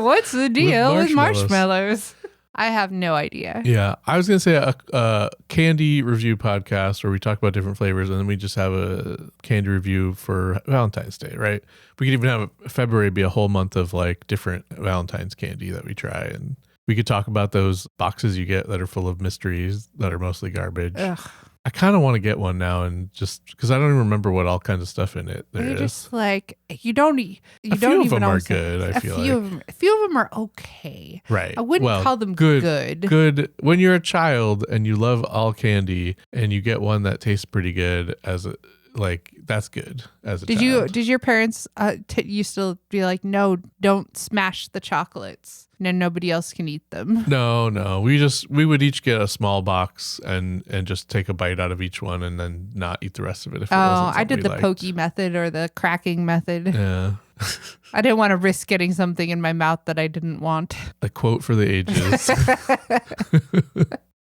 What's the deal with marshmallows? I have no idea. Yeah, I was going to say a candy review podcast where we talk about different flavors, and then we just have a candy review for Valentine's Day, right? We could even have February be a whole month of like different Valentine's candy that we try, and we could talk about those boxes you get that are full of mysteries that are mostly garbage. Ugh. I kind of want to get one now, and just because I don't even remember what all kinds of stuff in it there is. Just like you don't even a few of them are good. I feel like a few of them are okay. Right. I wouldn't call them good. Good when you're a child and you love all candy, and you get one that tastes pretty good as like that's good as a child. Did your parents used to be like, no, don't smash the chocolates, and then nobody else can eat them? No. We would each get a small box and just take a bite out of each one and then not eat the rest of it. If it wasn't I did the liked. pokey method or the cracking method. Yeah. I didn't want to risk getting something in my mouth that I didn't want. A quote for the ages.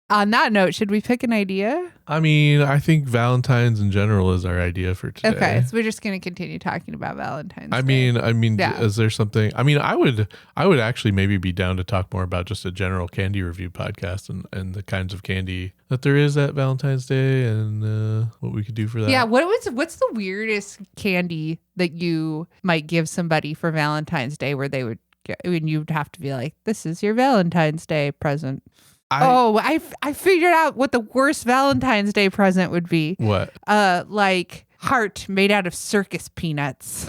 On that note, should we pick an idea? I mean, I think Valentine's in general is our idea for today. Okay, so we're just going to continue talking about Valentine's I Day. mean, Yeah. is there something? I mean, I would actually maybe be down to talk more about just a general candy review podcast and the kinds of candy that there is at Valentine's Day and what we could do for that. Yeah, what's the weirdest candy that you might give somebody for Valentine's Day where they would get, when you'd have to be like, this is your Valentine's Day present? I figured out what the worst Valentine's Day present would be. What? Like heart made out of circus peanuts.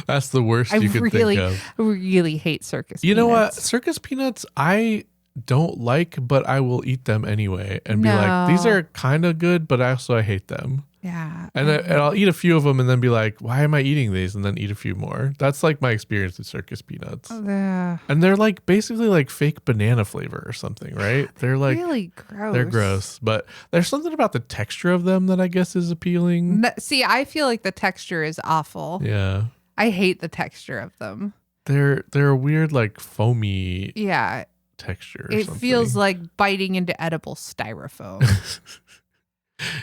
That's the worst you could think of. I really hate circus peanuts. You know what? Circus peanuts, I don't like, but I will eat them anyway and be like, these are kind of good, but I hate them. Yeah. And I'll eat a few of them and then be like, why am I eating these? And then eat a few more. That's like my experience with circus peanuts. And they're like basically like fake banana flavor or something, right? They're like really gross. They're gross, but there's something about the texture of them that I guess is appealing. See, I feel like the texture is awful. Yeah. I hate the texture of them. They're a weird like foamy texture. It feels like biting into edible styrofoam.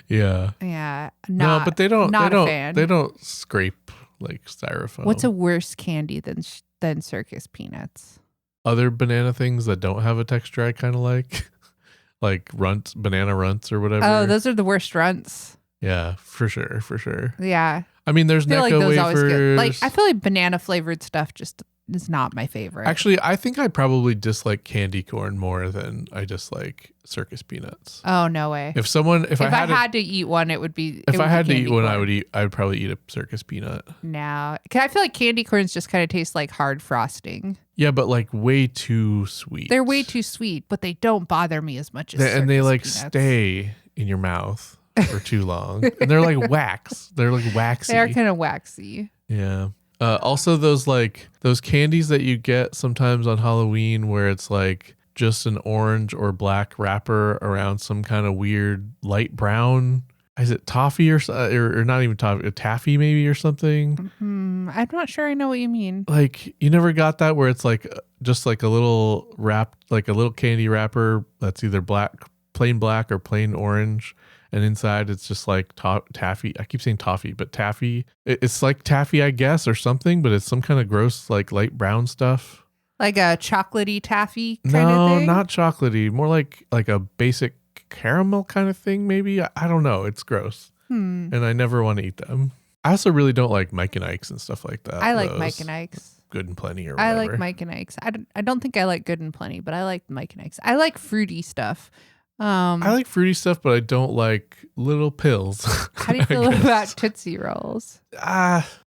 Yeah. Yeah. No, but they don't a fan. They don't scrape like styrofoam. What's a worse candy than circus peanuts? Other banana things that don't have a texture I kind of like runts, banana runts or whatever. Oh, those are the worst runts. Yeah, for sure. Yeah. I mean, there's I feel Necco like those wafers. always get, like, I feel like banana flavored stuff just is not my favorite. Actually, I think I probably dislike candy corn more than I dislike circus peanuts. Oh, no way. If I had to eat one, it would be. If I had to eat one, corn. I would probably eat a circus peanut. No, because I feel like candy corns just kind of taste like hard frosting. Yeah, but like way too sweet. They're way too sweet, but they don't bother me as much as and they like peanuts. Stay in your mouth for too long, and they're like wax. They're like waxy. They are kind of waxy. Yeah. Also, those candies that you get sometimes on Halloween, where it's like just an orange or black wrapper around some kind of weird light brown. Is it toffee or not even toffee? Taffy maybe or something? I'm not sure I know what you mean. Like you never got that where it's like just like a little like a little candy wrapper that's either plain black or plain orange. And inside it's just like taffy. I keep saying toffee, but taffy. It's like taffy, I guess, or something, but it's some kind of gross, like light brown stuff. Like a chocolatey taffy kind of thing? No, not chocolatey. More like a basic caramel kind of thing, maybe. I don't know. It's gross. And I never want to eat them. I also really don't like Mike and Ike's and stuff like that. I like Mike and Ike's. Good and Plenty or whatever. I like Mike and Ike's. I don't think I like Good and Plenty, but I like Mike and Ike's. I like fruity stuff. I like fruity stuff, but I don't like little pills. How do you feel about Tootsie Rolls?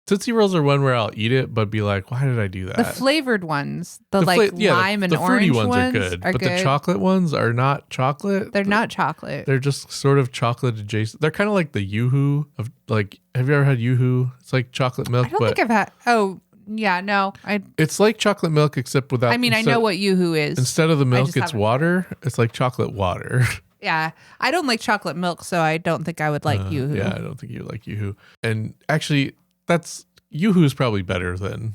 Tootsie Rolls are one where I'll eat it, but be like, why did I do that? The flavored ones, lime and the orange fruity ones are good, but the chocolate ones are not chocolate. They're not chocolate. They're just sort of chocolate adjacent. They're kind of like the Yoo-Hoo of like. Have you ever had Yoo-Hoo? It's like chocolate milk. I don't think I've had. Oh. Yeah, no. It's like chocolate milk except without. I mean, I know what Yoo-Hoo is. Instead of the milk, it's water. It's like chocolate water. Yeah, I don't like chocolate milk, so I don't think I would like Yoo-Hoo. Yeah, I don't think you would like Yoo-Hoo. And actually, Yoo-Hoo is probably better than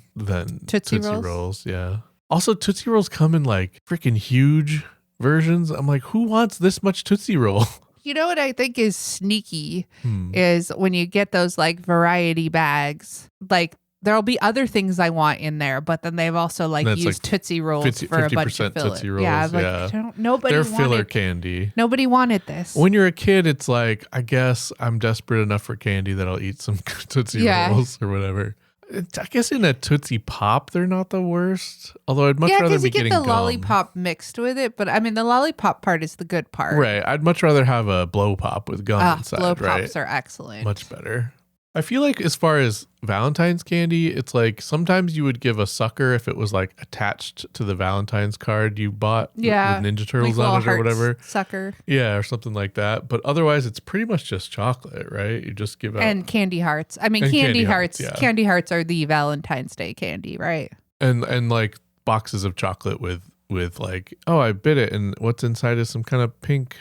Tootsie Rolls. Yeah. Also, Tootsie Rolls come in like freaking huge versions. I'm like, who wants this much Tootsie Roll? You know what I think is sneaky is when you get those like variety bags, like there'll be other things I want in there, but then they've also like used like Tootsie Rolls for a bunch of filler. Tootsie Rolls, yeah, like nobody they're wanted, filler candy. Nobody wanted this. When you're a kid, it's like, I guess I'm desperate enough for candy that I'll eat some Tootsie Rolls or whatever. I guess in a Tootsie Pop, they're not the worst. Although I'd much rather be getting the gum. lollipop mixed with it, but I mean the lollipop part is the good part. Right. I'd much rather have a blow pop with gum inside. Blow pops are excellent. Much better. I feel like as far as Valentine's candy, it's like sometimes you would give a sucker if it was like attached to the Valentine's card you bought with Ninja Turtles like on it or whatever. Sucker. Yeah, or something like that. But otherwise, it's pretty much just chocolate, right? You just give out. And candy hearts. I mean, candy hearts. Yeah. Candy hearts are the Valentine's Day candy, right? And like boxes of chocolate with like, oh, I bit it, and what's inside is some kind of pink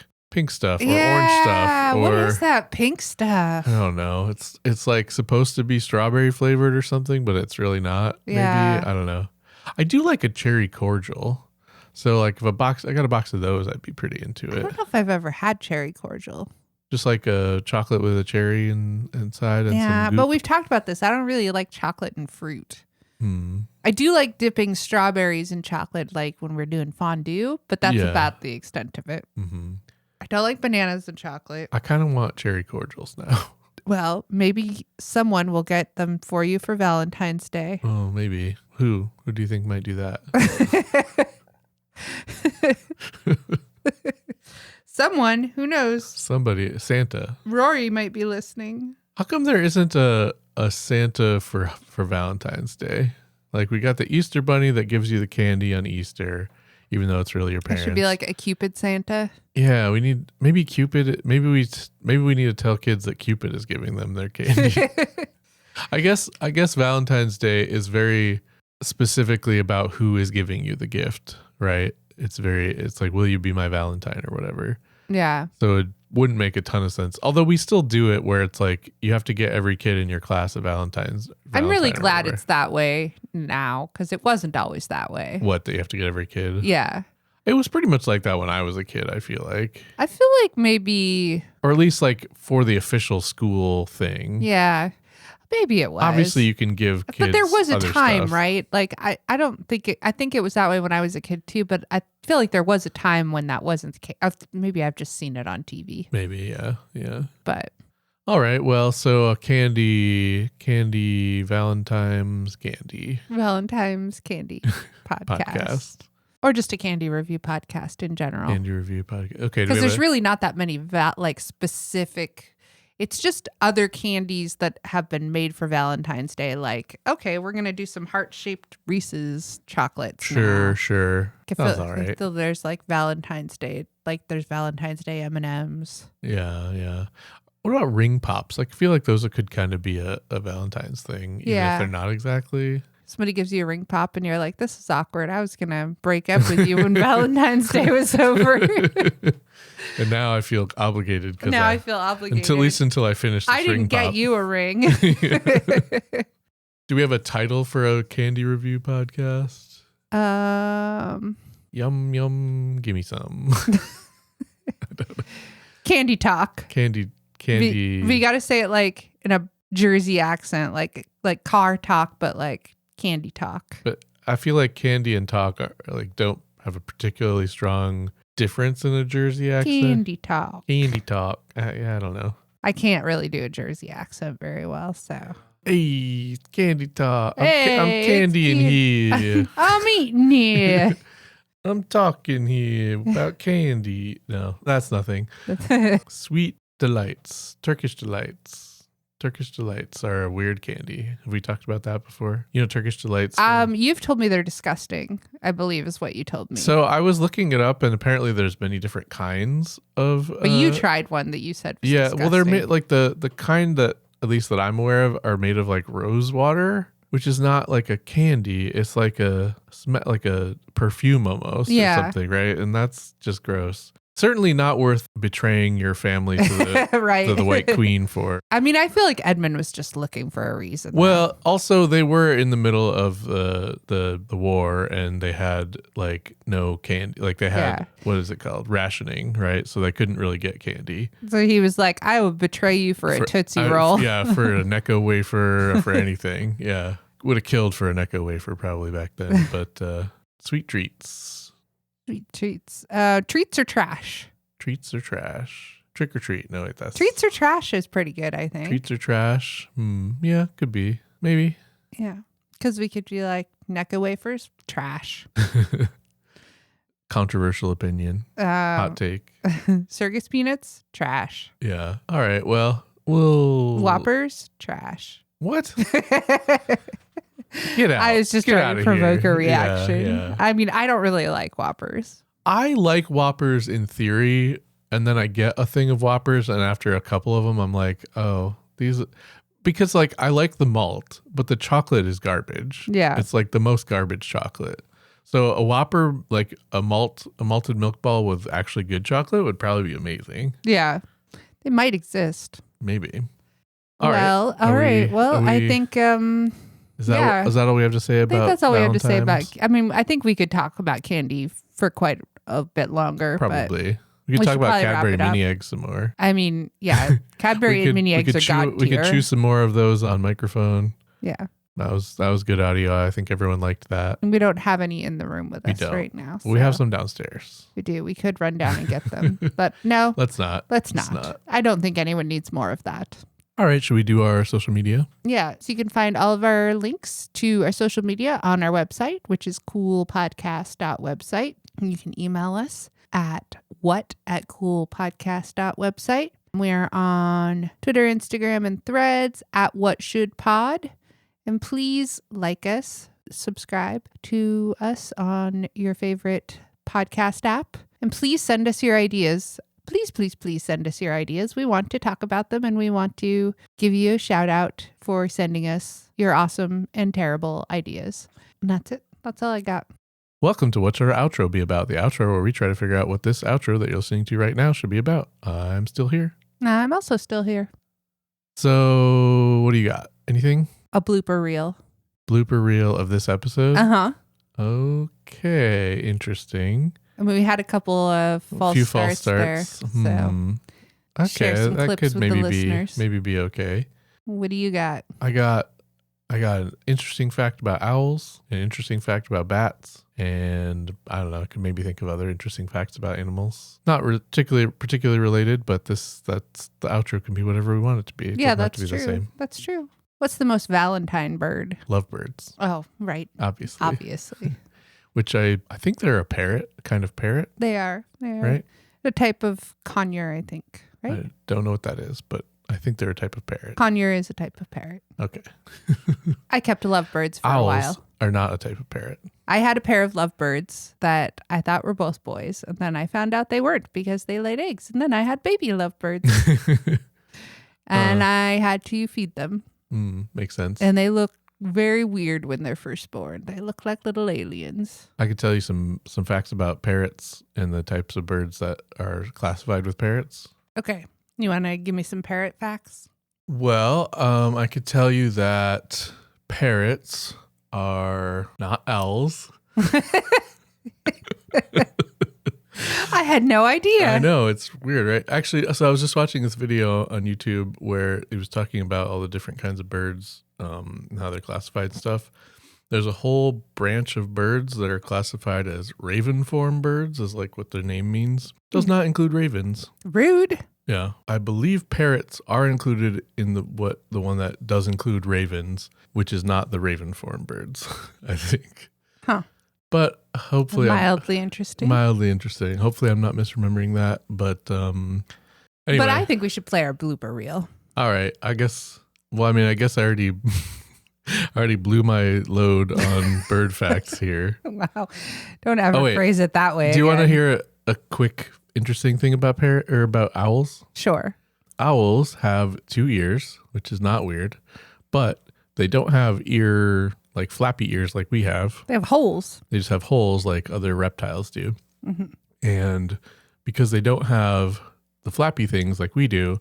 stuff or orange stuff. Or, what is that pink stuff? I don't know. It's like supposed to be strawberry flavored or something, but it's really not. Yeah. Maybe. I don't know. I do like a cherry cordial. So like if I got a box of those, I'd be pretty into it. I don't know if I've ever had cherry cordial. Just like a chocolate with a cherry inside. And yeah, some but we've talked about this. I don't really like chocolate and fruit. I do like dipping strawberries in chocolate, like when we're doing fondue, but that's about the extent of it. Mm-hmm. I don't like bananas and chocolate. I kind of want cherry cordials now. Well, maybe someone will get them for you for Valentine's Day. Oh, maybe. Who do you think might do that? Someone, who knows? Somebody, Santa. Rory might be listening. How come there isn't a Santa for Valentine's Day? Like we got the Easter bunny that gives you the candy on Easter, even though it's really your parents. It should be like a Cupid Santa. Yeah, we need maybe Cupid. Maybe we need to tell kids that Cupid is giving them their candy. I guess Valentine's Day is very specifically about who is giving you the gift, right? It's like, will you be my Valentine or whatever? Yeah. So it wouldn't make a ton of sense. Although we still do it where it's like you have to get every kid in your class a Valentine. I'm really glad it's that way now because it wasn't always that way. What, that you have to get every kid? Yeah. It was pretty much like that when I was a kid, I feel like. I feel like maybe... Or at least like for the official school thing. Yeah. Maybe it was. Obviously you can give kids But there was a time, stuff. right? Like I don't think it... I think it was that way when I was a kid too, but I feel like there was a time when that wasn't the case. Maybe I've just seen it on TV. Maybe, yeah. But... All right, well, so a candy, Valentine's candy. Valentine's candy podcast. Or just a candy review podcast in general. Candy review podcast. Okay. Because there's really not that many specific. It's just other candies that have been made for Valentine's Day. Like, okay, we're going to do some heart-shaped Reese's chocolates. Sure. That's all right. So there's like Valentine's Day. Like there's Valentine's Day M&Ms. Yeah. What about ring pops? Like, I feel like those could kind of be a Valentine's thing. Even if they're not exactly. Somebody gives you a ring pop and you're like, this is awkward. I was going to break up with you when Valentine's Day was over. And now I feel obligated. I feel obligated. At least until I finish this ring pop. I didn't get you a ring. Do we have a title for a candy review podcast? Yum, give me some. Candy talk. Candy. We got to say it like in a Jersey accent, like car talk, but like candy talk. But I feel like candy and talk are like don't have a particularly strong difference in a Jersey accent. Candy talk. Yeah, I don't know. I can't really do a Jersey accent very well, so. Hey, candy talk. I'm Hey, candying here. I'm eating here. I'm talking here about candy. No, that's nothing. Sweet delights. Turkish delights. Turkish delights are a weird candy. Have we talked about that before? You know, Turkish delights. You've told me they're disgusting, I believe is what you told me. So I was looking it up, and apparently there's many different kinds of. But you tried one that you said was disgusting. Well, they're made like the kind that, at least that I'm aware of, are made of like rose water, which is not like a candy. It's like a perfume almost or something, right? And that's just gross. Certainly not worth betraying your family to the, right. to the White Queen for. I mean, I feel like Edmund was just looking for a reason. Well, also they were in the middle of the war, and they had like no candy. Like they had what is it called? Rationing, right? So they couldn't really get candy. So he was like, "I would betray you for a Tootsie Roll." For a Necco wafer, for anything. Yeah, would have killed for a Necco wafer probably back then. But sweet treats. Sweet treats. Treats or trash? Treats or trash? Trick or treat? No, wait, that's... Treats or trash is pretty good, I think. Treats or trash? Yeah, could be. Maybe. Yeah. Because we could be like, Necco wafers? Trash. Controversial opinion. Hot take. Circus peanuts? Trash. Yeah. All right. Well, Whoppers, trash. What? Get out. I was just Get trying to provoke here. a reaction. Yeah. I mean, I don't really like Whoppers. I like Whoppers in theory, and then I get a thing of Whoppers, and after a couple of them, I'm like, oh, these... Because, like, I like the malt, but the chocolate is garbage. Yeah. It's, like, the most garbage chocolate. So a Whopper, like, a malted milk ball with actually good chocolate would probably be amazing. Yeah. They might exist. Maybe. All right. Well, I think... Is that all we have to say about I think that's all Valentimes? we have to say about... I mean, I think we could talk about candy for quite a bit longer. Probably. But we could talk about probably Cadbury wrap it up. mini eggs some more. I mean, yeah. Cadbury and mini eggs are god We tier. could chew some more of those on microphone. Yeah. That was good audio. I think everyone liked that. And we don't have any in the room with us right now. We have some downstairs. We do. We could run down and get them. But no. Let's not. Let's not. I don't think anyone needs more of that. All right. Should we do our social media? Yeah. So you can find all of our links to our social media on our website, which is coolpodcast.website. And you can email us at what@coolpodcast.website. We're on Twitter, Instagram, and Threads at whatshouldpod. And please like us, subscribe to us on your favorite podcast app. And please send us your ideas. Please, please, please send us your ideas. We want to talk about them, and we want to give you a shout out for sending us your awesome and terrible ideas. And that's it. That's all I got. Welcome to What Should Our Outro Be About? The outro where we try to figure out what this outro that you're listening to right now should be about. I'm still here. I'm also still here. So what do you got? Anything? A blooper reel. Blooper reel of this episode? Uh-huh. Okay. Interesting. I mean, we had a couple of false starts there. So share Okay, some that clips could with maybe the listeners. be okay. What do you got? I got an interesting fact about owls, an interesting fact about bats, and I don't know, I could maybe think of other interesting facts about animals. Not particularly related, but that's the outro can be whatever we want it to be. It Yeah, doesn't have that's to be true. the same. That's true. What's the most Valentine bird? Lovebirds, Oh, right. obviously. Which I think they're a parrot, kind of parrot. They are. Right? A type of conure, I think. Right? I don't know what that is, but I think they're a type of parrot. Conure is a type of parrot. Okay. I kept lovebirds for Owls a while. are not a type of parrot. I had a pair of lovebirds that I thought were both boys, and then I found out they weren't because they laid eggs, and then I had baby lovebirds. And I had to feed them. Makes sense. And they look very weird when they're first born. They look like little aliens. I could tell you some facts about parrots and the types of birds that are classified with parrots. Okay. You want to give me some parrot facts? Well, I could tell you that parrots are not owls. I had no idea. I know, it's weird, right? Actually, so I was just watching this video on YouTube where it was talking about all the different kinds of birds, and how they're classified and stuff. There's a whole branch of birds that are classified as raven-form birds, as like what their name means. Does not include ravens. Rude. Yeah, I believe parrots are included in the one that does include ravens, which is not the raven-form birds, I think. Huh. But hopefully mildly interesting. Mildly interesting. Hopefully I'm not misremembering that, but anyway. But I think we should play our blooper reel. All right, I guess I already blew my load on bird facts here. Wow. Don't ever phrase it that way. Do you want to hear a quick interesting thing about about owls? Sure. Owls have 2 ears, which is not weird, but they don't have like flappy ears like we have. They have holes. They just have holes like other reptiles do. Mm-hmm. And because they don't have the flappy things like we do,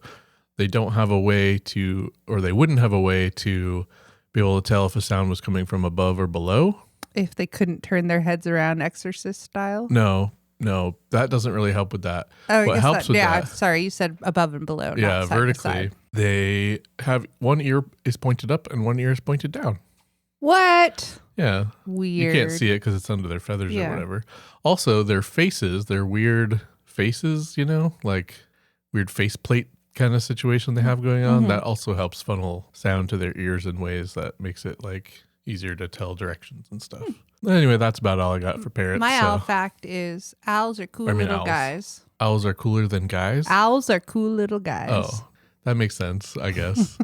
they don't have a way to, or they wouldn't have a way to be able to tell if a sound was coming from above or below. If they couldn't turn their heads around exorcist style? No, that doesn't really help with that. Oh, what helps with that? Sorry, you said above and below. Yeah, not side vertically. to side. They have one ear is pointed up and one ear is pointed down. What? Yeah. Weird. You can't see it because it's under their feathers Yeah. or whatever. Also, their faces, their weird faces, like weird faceplate kind of situation they have going on, that also helps funnel sound to their ears in ways that makes it like easier to tell directions and stuff. Anyway, that's about all I got for parrots. My owl fact is owls are cool little owls. guys. Owls are cooler than guys? Owls are cool little guys. Oh, That makes sense, I guess.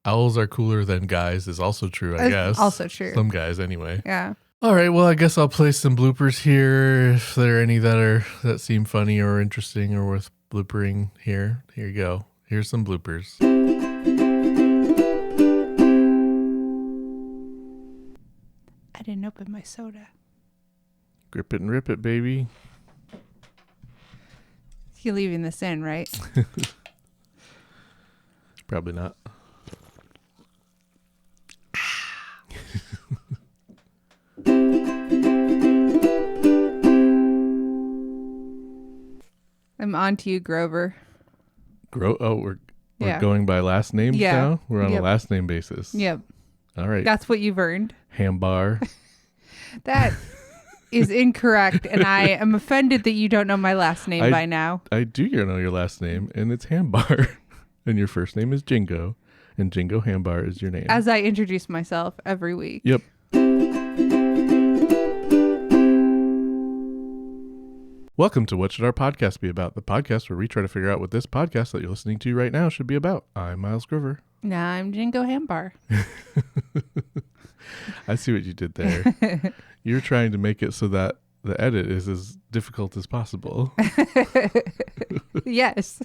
Owls are cooler than guys is also true, I guess. Also true. Some guys, anyway. Yeah. All right, well, I guess I'll play some bloopers here if there are any that seem funny or interesting or worth bloopering here. Here you go. Here's some bloopers. I didn't open my soda. Grip it and rip it, baby. You're leaving this in, right? Probably not. I'm on to you, Grover. We're going by last names now? We're on a last name basis. Yep. All right. That's what you've earned. Hambar. That is incorrect, and I am offended that you don't know my last name by now. I do know your last name, and it's Hambar. And your first name is Jingo, and Jingo Hambar is your name. As I introduce myself every week. Yep. Welcome to What Should Our Podcast Be About? The podcast where we try to figure out what this podcast that you're listening to right now should be about. I'm Miles Grover. Nah, I'm Jingo Hambar. I see what you did there. You're trying to make it so that the edit is as difficult as possible. Yes.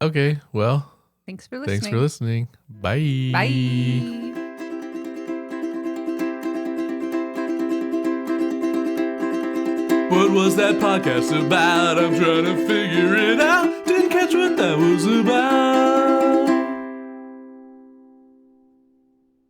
Okay, well. Thanks for listening. Thanks for listening. Bye. Bye. What was that podcast about? I'm trying to figure it out. Didn't catch what that was about.